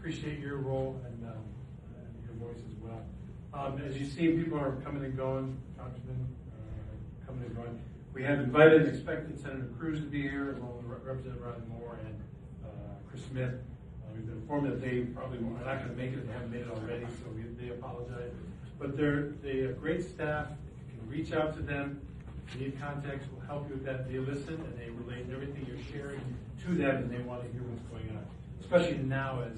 appreciate your role and your voice as well. As you see, people are coming and going, Congressman coming and going. We have invited and expected Senator Cruz to be here, along with Representative Riley Moore and Chris Smith. We've been informed that they probably are not going to make it. They haven't made it already, so they apologize. But they have great staff. You can reach out to them. If you need context, we'll help you with that. They listen and they relate everything you're sharing to them, and they want to hear what's going on. Especially now, as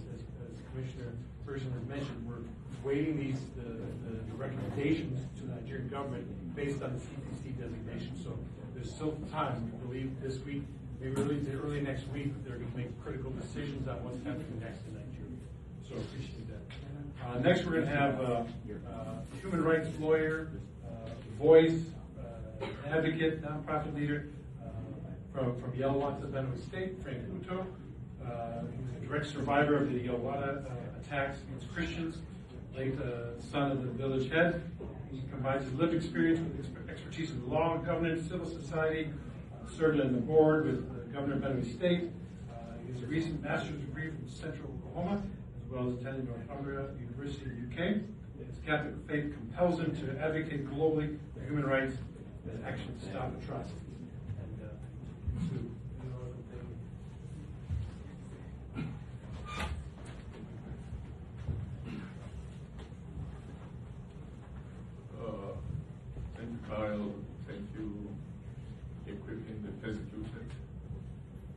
Commissioner Ferguson has mentioned, we're weighting the recommendations to the Nigerian government based on the CPC designation. So there's still time. We believe this week, maybe early next week, they're going to make critical decisions on what's happening next in Nigeria. So appreciate that. Next, we're going to have a human rights lawyer, voice, advocate, nonprofit leader from Yelwata, Benue State, Frank Uto. He was a direct survivor of the Yelwata attacks against Christians, late son of the village head. He combines his lived experience with expertise in law, governance, civil society, served on the board with the governor of Benue State. He has a recent master's degree from Central Oklahoma, as well as attending Northumbria University in the UK. His Catholic faith compels him to advocate globally for human rights and action to stop atrocities. Thank you, Kyle. Thank you, Equipping the Persecuted,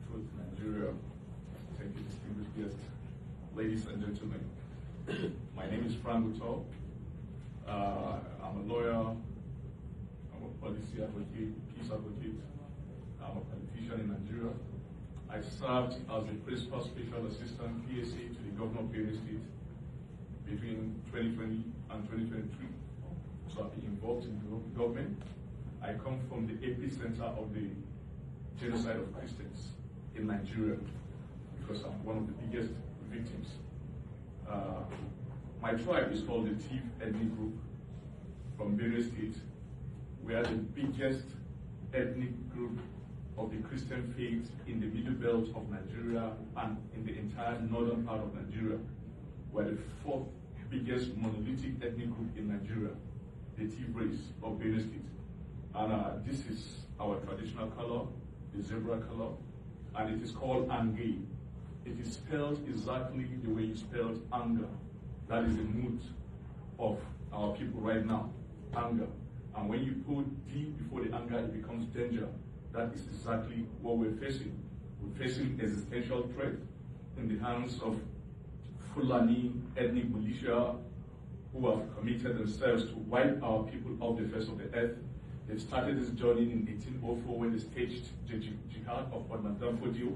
Truth Nigeria. Thank you, distinguished guests, ladies and gentlemen. My name is Frank Uto. I'm a lawyer, I'm a policy advocate, peace advocate, I'm a politician in Nigeria. I served as the Principal Special Assistant PSA to the Governor of Benue State between 2020 and 2023. So I've been involved in the government. I come from the epicenter of the genocide of Christians in Nigeria because I'm one of the biggest victims. My tribe is called the Tiv ethnic group from Benue State. We are the biggest ethnic group of the Christian faith in the middle belt of Nigeria and in the entire northern part of Nigeria. We are the fourth biggest monolithic ethnic group in Nigeria, the Tiv race of Benue State. And this is our traditional color, the zebra color, and it is called Ange. It is spelled exactly the way you spelled anger. That is the mood of our people right now, anger. And when you put D before the anger, it becomes danger. That is exactly what we're facing. We're facing existential threat in the hands of Fulani ethnic militia who have committed themselves to wipe our people off the face of the earth. They started this journey in 1804 when they staged the jihad of Odmandanfodio.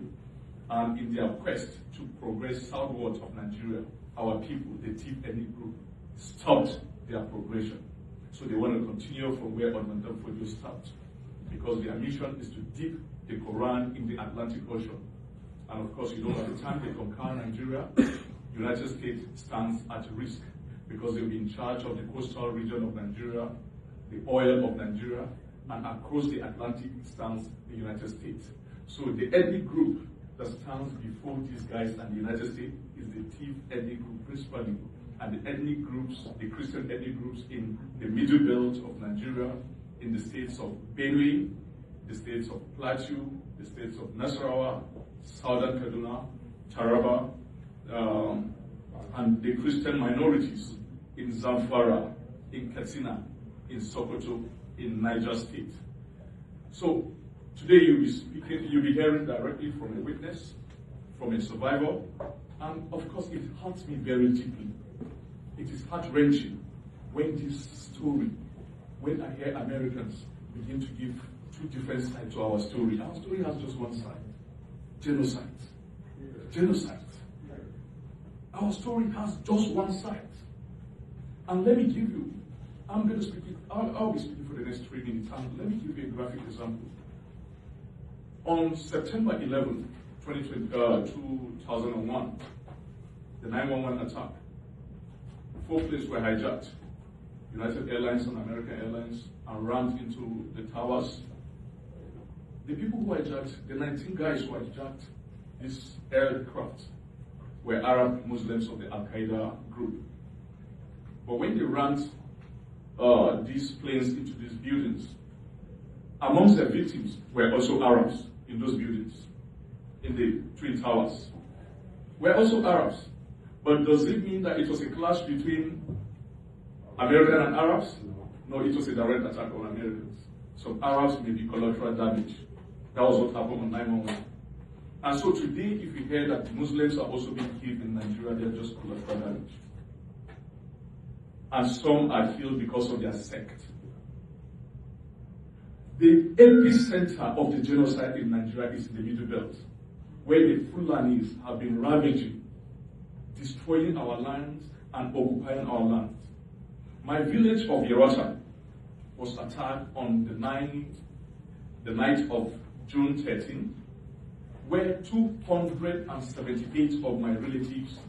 And in their quest to progress southwards of Nigeria, our people, the Tiv ethnic group, stopped their progression. So they want to continue from where Odmandanfodio stopped, because their mission is to dip the Quran in the Atlantic Ocean. And of course, by the time they conquer Nigeria, the United States stands at risk because they'll be in charge of the coastal region of Nigeria, the oil of Nigeria, and across the Atlantic stands the United States. So the ethnic group that stands before these guys and the United States is the Tiv ethnic group principally, and the ethnic groups, the Christian ethnic groups in the middle belt of Nigeria, in the states of Benue, the states of Plateau, the states of Nasarawa, Southern Kaduna, Taraba, and the Christian minorities in Zamfara, in Katsina, in Sokoto, in Niger State. So today you'll be hearing directly from a witness, from a survivor, and of course it hurts me very deeply. It is heart-wrenching when when I hear Americans begin to give two different sides to our story. Our story has just one side: genocide. Genocide. Our story has just one side. And let me give you, I'll be speaking for the next 3 minutes, and let me give you a graphic example. On September 11, 2001, the 911 attack, 4 planes were hijacked. United Airlines and American Airlines, and rammed into the towers. The people who hijacked, the 19 guys who hijacked this aircraft, were Arab Muslims of the Al-Qaeda group. But when they rammed these planes into these buildings, amongst the victims were also Arabs in those buildings, in the Twin Towers. Were also Arabs. But does it mean that it was a clash between American and Arabs? No, it was a direct attack on Americans. Some Arabs may be collateral damage. That was what happened on 9/11. And so today, if you hear that Muslims are also being killed in Nigeria, they're just collateral damage. And some are killed because of their sect. The epicenter of the genocide in Nigeria is in the Middle Belt, where the Fulanis have been ravaging, destroying our lands and occupying our lands. My village of Yerota was attacked on the night of June 13, where 278 of my relatives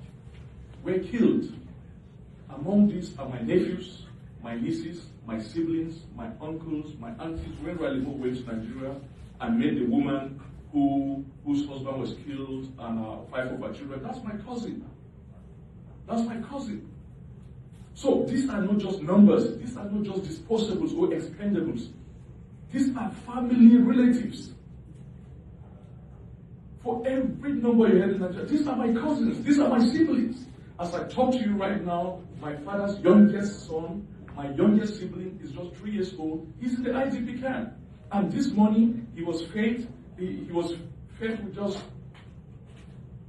were killed. Among these are my nephews, my nieces, my siblings, my uncles, my aunties. When Ralimo went to Nigeria and met the woman whose husband was killed and 5 of her children, that's my cousin. That's my cousin. So these are not just numbers. These are not just disposables or expendables. These are family relatives. For every number you heard in Nigeria, these are my cousins. These are my siblings. As I talk to you right now, my father's youngest son, my youngest sibling, is just 3 years old. He's in the IDP camp. And this morning, he was fed with just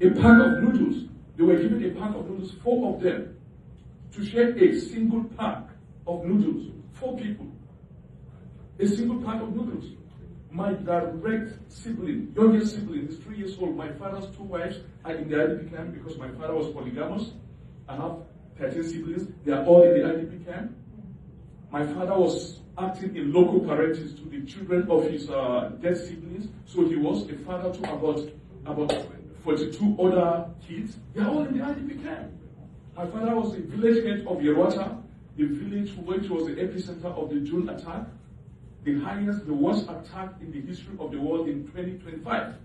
a pack of noodles. They were given a pack of noodles, 4 of them, to share a single pack of noodles, 4 people. A single pack of noodles. My direct sibling, youngest sibling, is 3 years old. My father's 2 wives are in the IDP camp because my father was polygamous. I have 13 siblings. They are all in the IDP camp. My father was acting in local parentage to the children of his dead siblings. So he was a father to about 42 other kids. They are all in the IDP camp. My father was the village head of Yerota, the village which was the epicenter of the June attack. The worst attack in the history of the world in 2025,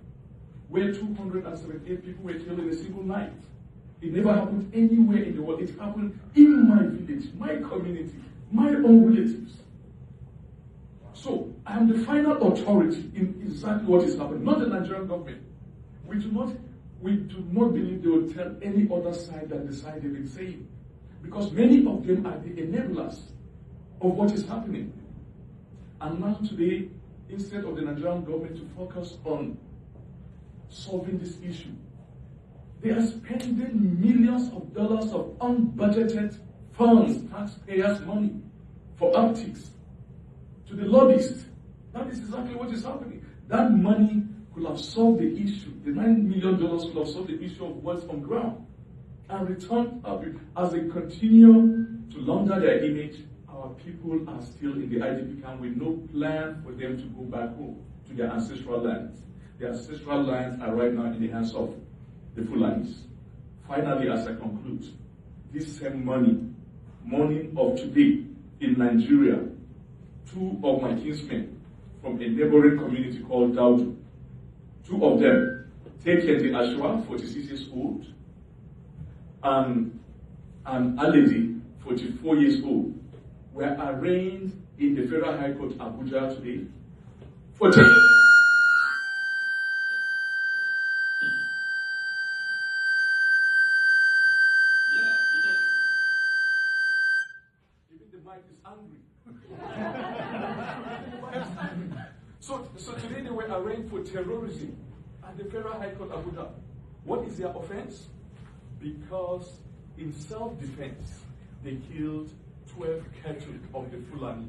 where 278 people were killed in a single night. It never happened anywhere in the world. It happened in my village, my community, my own relatives. So, I am the final authority in exactly what is happening, not the Nigerian government. We do not believe they will tell any other side than the side they've been saying. Because many of them are the enablers of what is happening. And now today, instead of the Nigerian government to focus on solving this issue, they are spending millions of dollars of unbudgeted funds, taxpayers' money, for optics to the lobbyists. That is exactly what is happening. That money could have solved the issue. The $9 million could have solved the issue of what's on ground. And returned, as they continue to launder their image, our people are still in the IDP camp with no plan for them to go back home to their ancestral lands. Their ancestral lands are right now in the hands of the Fulanis. Finally, as I conclude, this same morning of today in Nigeria, 2 of my kinsmen from a neighboring community called Daudu, 2 of them, Teketi Ashwa, 46 years old, and Aledi, 44 years old, were arraigned in the Federal High Court Abuja today for So today they were arraigned for terrorism at the Federal High Court Abuja. What is their offense? Because in self-defense, they killed 12 cattle of the Fulani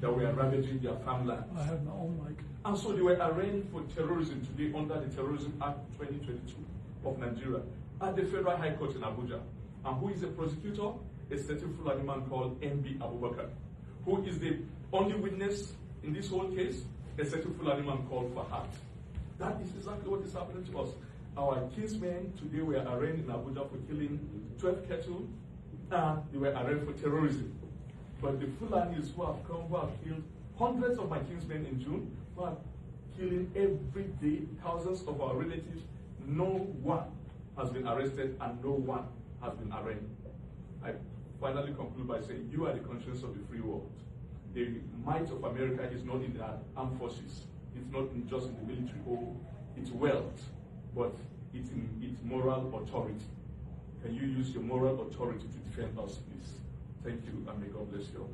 that were ravaging their farmlands. I have my own mic. And so they were arraigned for terrorism today under the Terrorism Act 2022 of Nigeria at the Federal High Court in Abuja. And who is the prosecutor? A certain Fulani man called MB Abubakar. Who is the only witness in this whole case? A certain Fulani man called Fahad. That is exactly what is happening to us. Our kinsmen today were arraigned in Abuja for killing 12 cattle. They were arraigned for terrorism. But the Fulanis who have come, who have killed hundreds of my kinsmen in June, who are killing every day thousands of our relatives, no one has been arrested and no one has been arraigned. I finally conclude by saying you are the conscience of the free world. The might of America is not in the armed forces. It's not just in the military or its wealth, but it's in its moral authority. Can you use your moral authority to defend us, please? Thank you, and may God bless you all.